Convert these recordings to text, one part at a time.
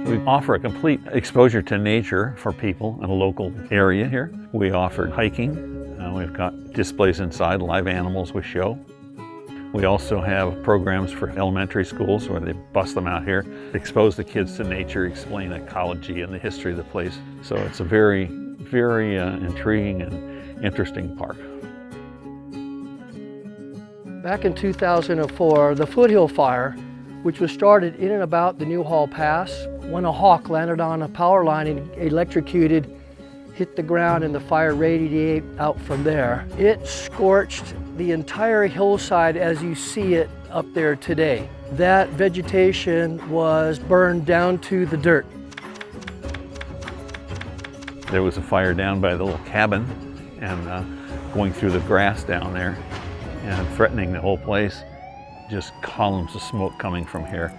We offer a complete exposure to nature for people in a local area here. We offer hiking. We've got displays inside, live animals we show. We also have programs for elementary schools where they bust them out here, expose the kids to nature, explain ecology and the history of the place. So it's a very, very intriguing and interesting park. Back in 2004, the Foothill Fire, which was started in and about the Newhall Pass, when a hawk landed on a power line and electrocuted, hit the ground, and the fire radiated out from there. It scorched the entire hillside as you see it up there today. That vegetation was burned down to the dirt. There was a fire down by the little cabin and going through the grass down there and threatening the whole place. Just columns of smoke coming from here,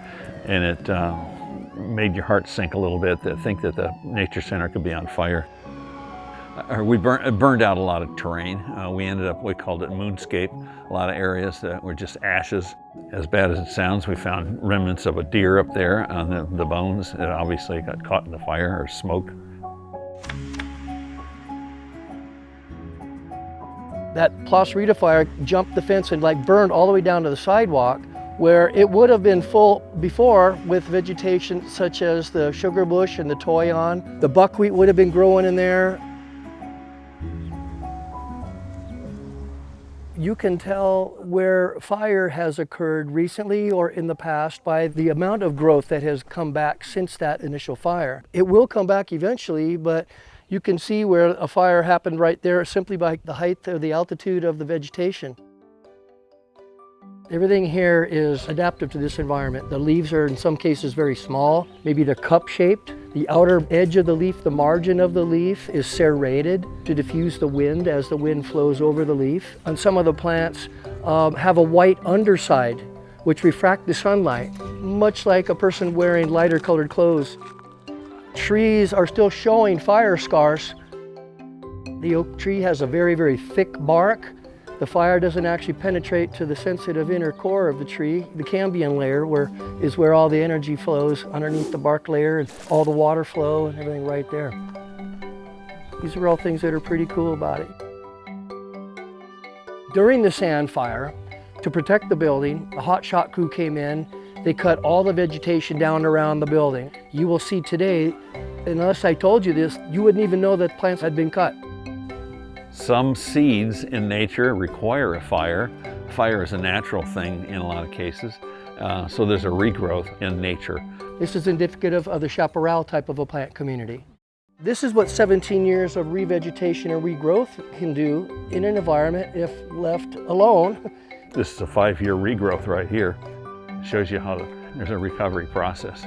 and it made your heart sink a little bit to think that the Nature Center could be on fire. We burned out a lot of terrain. We ended up, we called it moonscape, a lot of areas that were just ashes. As bad as it sounds, we found remnants of a deer up there on the bones that obviously got caught in the fire or smoke. That Placerita fire jumped the fence and burned all the way down to the sidewalk, where it would have been full before with vegetation such as the sugar bush and the toyon. The buckwheat would have been growing in there. You can tell where fire has occurred recently or in the past by the amount of growth that has come back since that initial fire. It will come back eventually, but you can see where a fire happened right there simply by the height or the altitude of the vegetation. Everything here is adaptive to this environment. The leaves are in some cases very small, maybe they're cup-shaped. The outer edge of the leaf, the margin of the leaf, is serrated to diffuse the wind as the wind flows over the leaf. And some of the plants have a white underside, which refract the sunlight, much like a person wearing lighter colored clothes. Trees are still showing fire scars. The oak tree has a very, very thick bark. The fire doesn't actually penetrate to the sensitive inner core of the tree. The cambium layer is where all the energy flows underneath the bark layer, and all the water flow and everything right there. These are all things that are pretty cool about it. During the sand fire, to protect the building, the hot shot crew came in. They cut all the vegetation down around the building. You will see today, unless I told you this, you wouldn't even know that plants had been cut. Some seeds in nature require a fire. Fire is a natural thing in a lot of cases, so there's a regrowth in nature. This is indicative of the chaparral type of a plant community. This is what 17 years of revegetation and regrowth can do in an environment if left alone. This is a 5-year regrowth right here. It shows you how there's a recovery process.